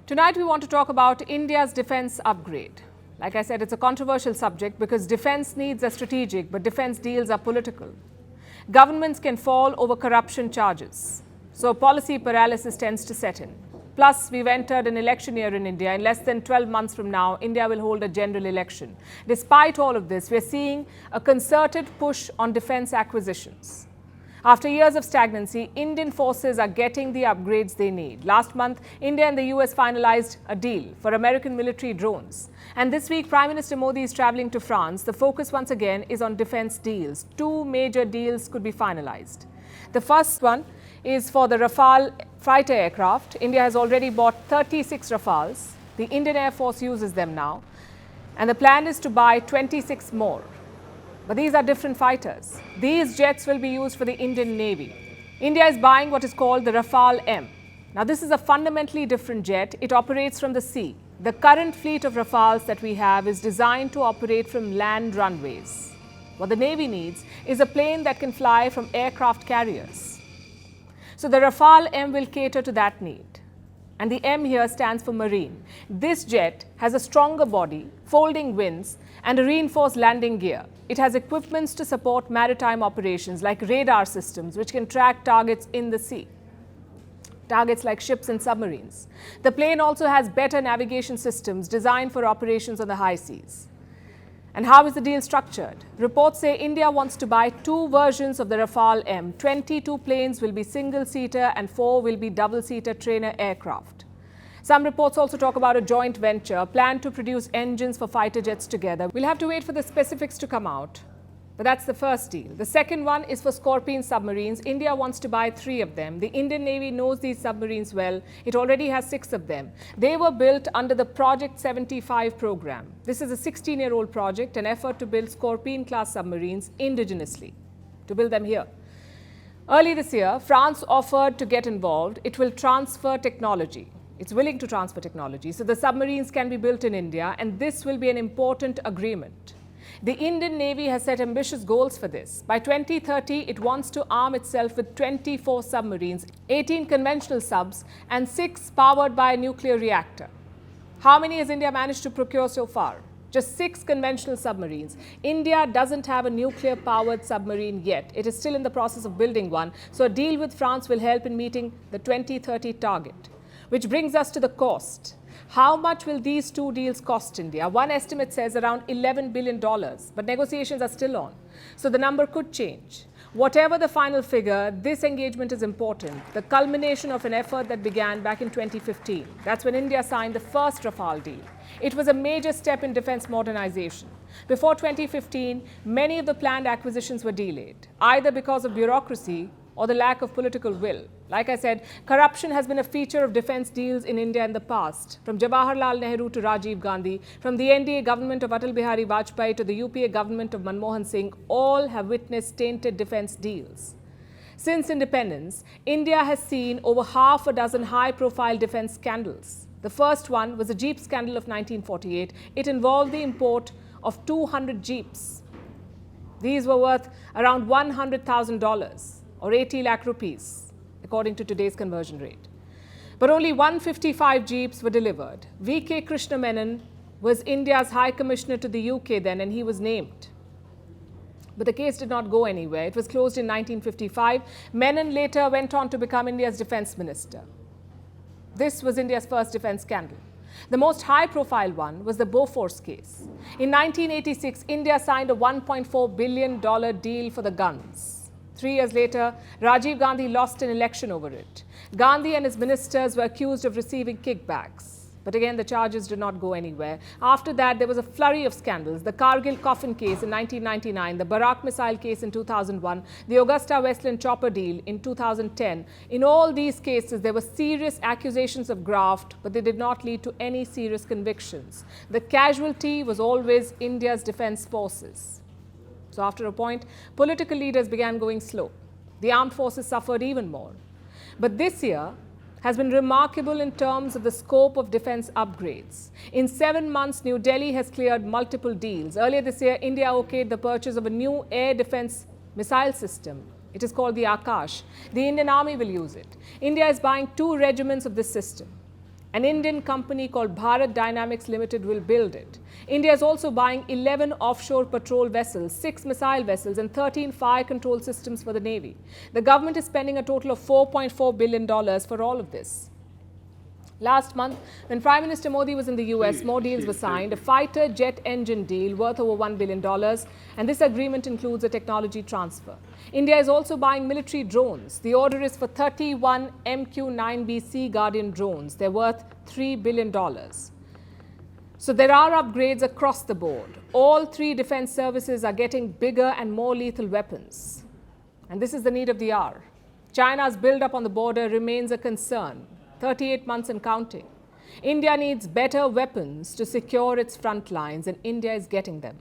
Tonight we want to talk about India's defence upgrade. Like I said, it's a controversial subject because defence needs are strategic, but defence deals are political. Governments can fall over corruption charges, so policy paralysis tends to set in. Plus, we've entered an election year in India. In less than 12 months from now, India will hold a general election. Despite all of this, we're seeing a concerted push on defence acquisitions. After years of stagnancy, Indian forces are getting the upgrades they need. Last month, India and the US finalized a deal for American military drones. And this week, Prime Minister Modi is traveling to France. The focus once again is on defense deals. Two major deals could be finalized. The first one is for the Rafale fighter aircraft. India has already bought 36 Rafales. The Indian Air Force uses them now. And the plan is to buy 26 more. But these are different fighters. These jets will be used for the Indian Navy. India is buying what is called the Rafale M. Now, this is a fundamentally different jet. It operates from the sea. The current fleet of Rafales that we have is designed to operate from land runways. What the Navy needs is a plane that can fly from aircraft carriers. So the Rafale M will cater to that need. And the M here stands for marine. This jet has a stronger body, folding wings, and a reinforced landing gear. It has equipments to support maritime operations like radar systems, which can track targets in the sea. Targets like ships and submarines. The plane also has better navigation systems designed for operations on the high seas. And how is the deal structured? Reports say India wants to buy two versions of the Rafale M. 22 planes will be single-seater and 4 will be double-seater trainer aircraft. Some reports also talk about a joint venture, planned to produce engines for fighter jets together. We'll have to wait for the specifics to come out. But that's the first deal. The second one is for Scorpene submarines. India wants to buy 3 of them. The Indian Navy knows these submarines well. It already has 6 of them. They were built under the Project 75 program. This is a 16-year-old project, an effort to build Scorpene-class submarines indigenously, to build them here. Early this year, France offered to get involved. It will transfer technology. It's willing to transfer technology. So the submarines can be built in India, and this will be an important agreement. The Indian Navy has set ambitious goals for this. By 2030, it wants to arm itself with 24 submarines, 18 conventional subs, and 6 powered by a nuclear reactor. How many has India managed to procure so far? Just 6 conventional submarines. India doesn't have a nuclear-powered submarine yet. It is still in the process of building one. So a deal with France will help in meeting the 2030 target. Which brings us to the cost. How much will these two deals cost India? One estimate says around $11 billion, but negotiations are still on. So the number could change. Whatever the final figure, this engagement is important. The culmination of an effort that began back in 2015. That's when India signed the first Rafale deal. It was a major step in defense modernization. Before 2015, many of the planned acquisitions were delayed, either because of bureaucracy or the lack of political will. Like I said, corruption has been a feature of defense deals in India in the past. From Jawaharlal Nehru to Rajiv Gandhi, from the NDA government of Atal Bihari Vajpayee to the UPA government of Manmohan Singh, all have witnessed tainted defense deals. Since independence, India has seen over half a dozen high-profile defense scandals. The first one was the Jeep scandal of 1948. It involved the import of 200 Jeeps. These were worth around $100,000. Or 80 lakh rupees, according to today's conversion rate. But only 155 Jeeps were delivered. V.K. Krishna Menon was India's High Commissioner to the UK then, and he was named. But the case did not go anywhere. It was closed in 1955. Menon later went on to become India's defense minister. This was India's first defense scandal. The most high-profile one was the Bofors case. In 1986, India signed a $1.4 billion deal for the guns. 3 years later, Rajiv Gandhi lost an election over it. Gandhi and his ministers were accused of receiving kickbacks. But again, the charges did not go anywhere. After that, there was a flurry of scandals. The Kargil coffin case in 1999, the Barak missile case in 2001, the Augusta-Westland chopper deal in 2010. In all these cases, there were serious accusations of graft, but they did not lead to any serious convictions. The casualty was always India's defense forces. So after a point, political leaders began going slow. The armed forces suffered even more. But this year has been remarkable in terms of the scope of defense upgrades. In 7 months, New Delhi has cleared multiple deals. Earlier this year, India okayed the purchase of a new air defense missile system. It is called the Akash. The Indian Army will use it. India is buying 2 regiments of this system. An Indian company called Bharat Dynamics Limited will build it. India is also buying 11 offshore patrol vessels, 6 missile vessels and 13 fire control systems for the Navy. The government is spending a total of $4.4 billion for all of this. Last month, when Prime Minister Modi was in the US, more deals were signed. A fighter jet engine deal worth over $1 billion, and this agreement includes a technology transfer. India is also buying military drones. The order is for 31 MQ-9B Sea Guardian drones. They're worth $3 billion. So there are upgrades across the board. All three defense services are getting bigger and more lethal weapons. And this is the need of the hour. China's build-up on the border remains a concern. 38 months and counting. India needs better weapons to secure its front lines, and India is getting them.